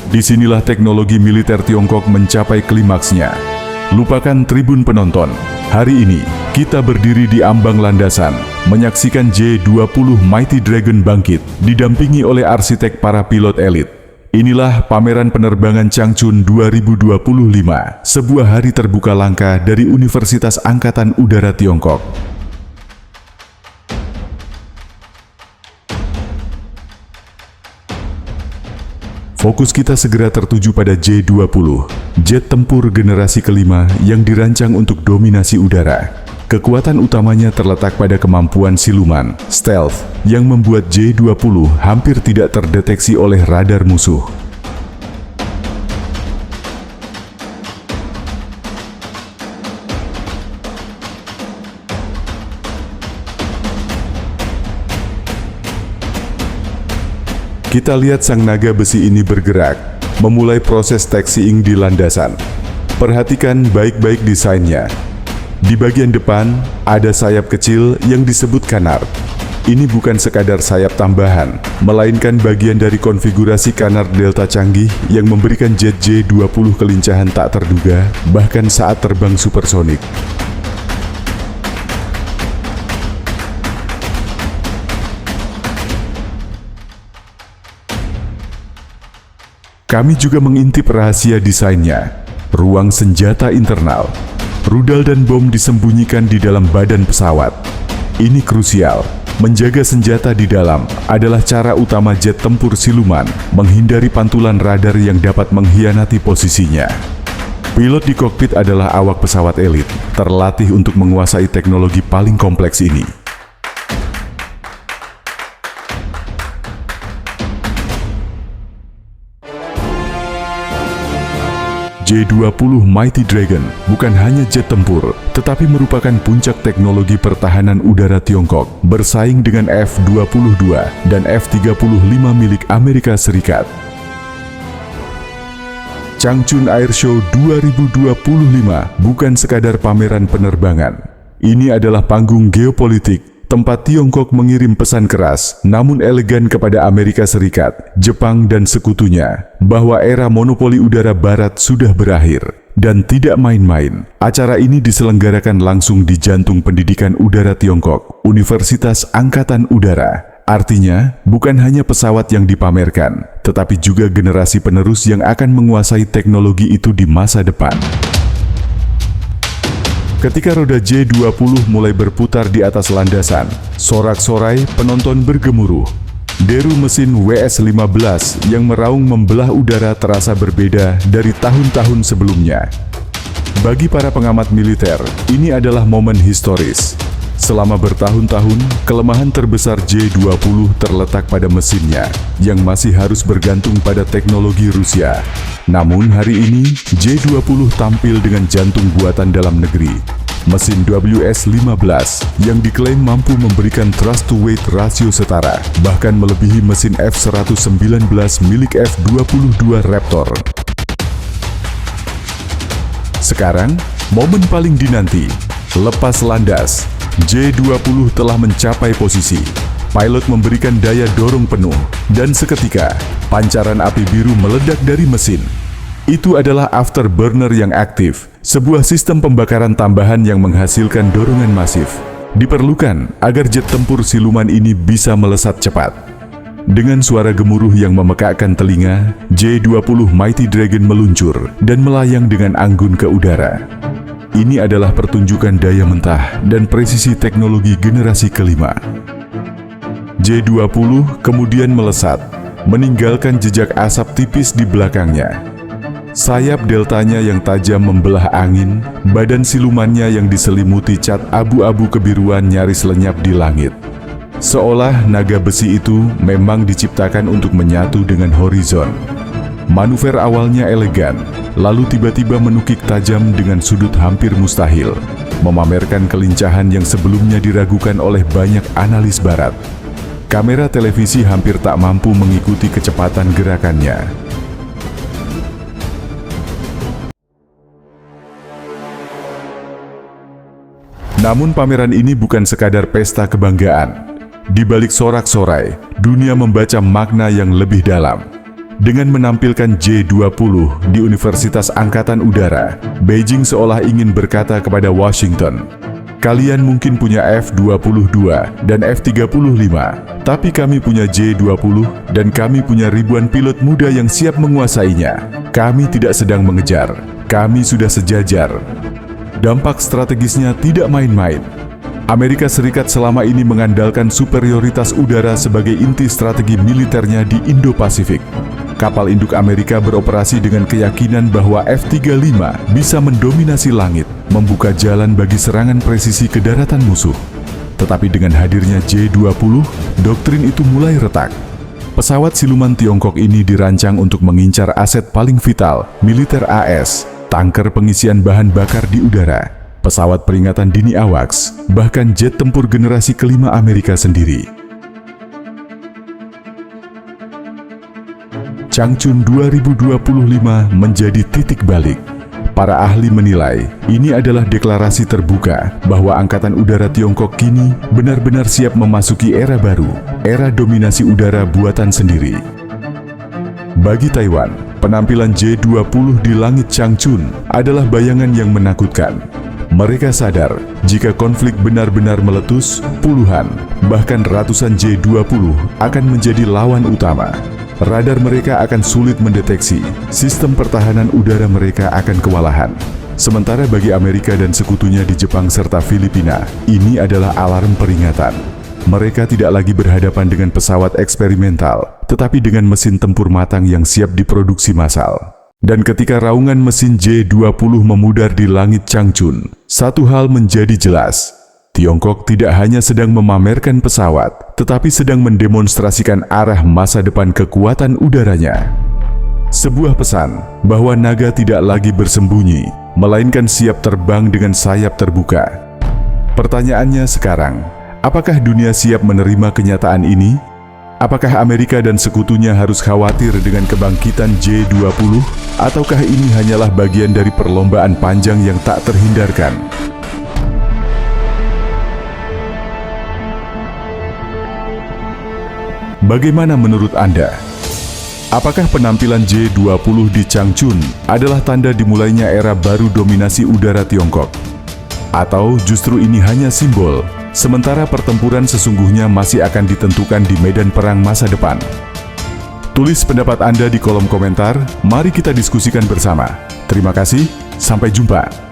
Disinilah teknologi militer Tiongkok mencapai klimaksnya. Lupakan tribun penonton. Hari ini, kita berdiri di ambang landasan, menyaksikan J-20 Mighty Dragon bangkit, didampingi oleh arsitek para pilot elit. Inilah pameran penerbangan Changchun 2025, sebuah hari terbuka langka dari Universitas Angkatan Udara Tiongkok. Fokus kita segera tertuju pada J-20, jet tempur generasi kelima yang dirancang untuk dominasi udara. Kekuatan utamanya terletak pada kemampuan siluman, stealth, yang membuat J-20 hampir tidak terdeteksi oleh radar musuh. Kita lihat sang naga besi ini bergerak, memulai proses taxiing di landasan. Perhatikan baik-baik desainnya. Di bagian depan, ada sayap kecil yang disebut canard. Ini bukan sekadar sayap tambahan, melainkan bagian dari konfigurasi canard delta canggih yang memberikan jet J-20 kelincahan tak terduga, bahkan saat terbang supersonik. Kami juga mengintip rahasia desainnya, ruang senjata internal. Rudal dan bom disembunyikan di dalam badan pesawat. Ini krusial, menjaga senjata di dalam adalah cara utama jet tempur siluman menghindari pantulan radar yang dapat mengkhianati posisinya. Pilot di kokpit adalah awak pesawat elit, terlatih untuk menguasai teknologi paling kompleks ini. J-20 Mighty Dragon bukan hanya jet tempur, tetapi merupakan puncak teknologi pertahanan udara Tiongkok, bersaing dengan F-22 dan F-35 milik Amerika Serikat. Changchun Air Show 2025 bukan sekadar pameran penerbangan. Ini adalah panggung geopolitik, tempat Tiongkok mengirim pesan keras, namun elegan kepada Amerika Serikat, Jepang, dan sekutunya, bahwa era monopoli udara Barat sudah berakhir. Dan tidak main-main, acara ini diselenggarakan langsung di jantung pendidikan udara Tiongkok, Universitas Angkatan Udara. Artinya, bukan hanya pesawat yang dipamerkan, tetapi juga generasi penerus yang akan menguasai teknologi itu di masa depan. Ketika roda J-20 mulai berputar di atas landasan, sorak-sorai penonton bergemuruh. Deru mesin WS-15 yang meraung membelah udara terasa berbeda dari tahun-tahun sebelumnya. Bagi para pengamat militer, ini adalah momen historis. Selama bertahun-tahun, kelemahan terbesar J-20 terletak pada mesinnya, yang masih harus bergantung pada teknologi Rusia. Namun hari ini, J-20 tampil dengan jantung buatan dalam negeri. Mesin WS-15 yang diklaim mampu memberikan thrust-to-weight rasio setara, bahkan melebihi mesin F-119 milik F-22 Raptor. Sekarang, momen paling dinanti, lepas landas. J-20 telah mencapai posisi. Pilot memberikan daya dorong penuh, dan seketika, pancaran api biru meledak dari mesin. Itu adalah afterburner yang aktif, sebuah sistem pembakaran tambahan yang menghasilkan dorongan masif. Diperlukan agar jet tempur siluman ini bisa melesat cepat. Dengan suara gemuruh yang memekakkan telinga, J-20 Mighty Dragon meluncur dan melayang dengan anggun ke udara. Ini adalah pertunjukan daya mentah dan presisi teknologi generasi kelima. J-20 kemudian melesat, meninggalkan jejak asap tipis di belakangnya. Sayap deltanya yang tajam membelah angin, badan silumannya yang diselimuti cat abu-abu kebiruan nyaris lenyap di langit. Seolah naga besi itu memang diciptakan untuk menyatu dengan horizon. Manuver awalnya elegan, lalu tiba-tiba menukik tajam dengan sudut hampir mustahil, memamerkan kelincahan yang sebelumnya diragukan oleh banyak analis barat. Kamera televisi hampir tak mampu mengikuti kecepatan gerakannya. Namun pameran ini bukan sekadar pesta kebanggaan. Di balik sorak-sorai, dunia membaca makna yang lebih dalam. Dengan menampilkan J-20 di Universitas Angkatan Udara, Beijing seolah ingin berkata kepada Washington, "Kalian mungkin punya F-22 dan F-35, tapi kami punya J-20 dan kami punya ribuan pilot muda yang siap menguasainya. Kami tidak sedang mengejar, kami sudah sejajar." Dampak strategisnya tidak main-main. Amerika Serikat selama ini mengandalkan superioritas udara sebagai inti strategi militernya di Indo-Pasifik. Kapal induk Amerika beroperasi dengan keyakinan bahwa F-35 bisa mendominasi langit, membuka jalan bagi serangan presisi ke daratan musuh. Tetapi dengan hadirnya J-20, doktrin itu mulai retak. Pesawat siluman Tiongkok ini dirancang untuk mengincar aset paling vital, militer AS, tanker pengisian bahan bakar di udara, pesawat peringatan dini AWACS, bahkan jet tempur generasi kelima Amerika sendiri. Changchun 2025 menjadi titik balik. Para ahli menilai, ini adalah deklarasi terbuka bahwa Angkatan Udara Tiongkok kini benar-benar siap memasuki era baru, era dominasi udara buatan sendiri. Bagi Taiwan, penampilan J-20 di langit Changchun adalah bayangan yang menakutkan. Mereka sadar, jika konflik benar-benar meletus, puluhan, bahkan ratusan J-20 akan menjadi lawan utama. Radar mereka akan sulit mendeteksi, sistem pertahanan udara mereka akan kewalahan. Sementara bagi Amerika dan sekutunya di Jepang serta Filipina, ini adalah alarm peringatan. Mereka tidak lagi berhadapan dengan pesawat eksperimental, tetapi dengan mesin tempur matang yang siap diproduksi massal. Dan ketika raungan mesin J-20 memudar di langit Changchun, satu hal menjadi jelas. Tiongkok tidak hanya sedang memamerkan pesawat, tetapi sedang mendemonstrasikan arah masa depan kekuatan udaranya. Sebuah pesan bahwa naga tidak lagi bersembunyi, melainkan siap terbang dengan sayap terbuka. Pertanyaannya sekarang, apakah dunia siap menerima kenyataan ini? Apakah Amerika dan sekutunya harus khawatir dengan kebangkitan J-20? Ataukah ini hanyalah bagian dari perlombaan panjang yang tak terhindarkan? Bagaimana menurut Anda? Apakah penampilan J-20 di Changchun adalah tanda dimulainya era baru dominasi udara Tiongkok? Atau justru ini hanya simbol, sementara pertempuran sesungguhnya masih akan ditentukan di medan perang masa depan? Tulis pendapat Anda di kolom komentar, mari kita diskusikan bersama. Terima kasih, sampai jumpa.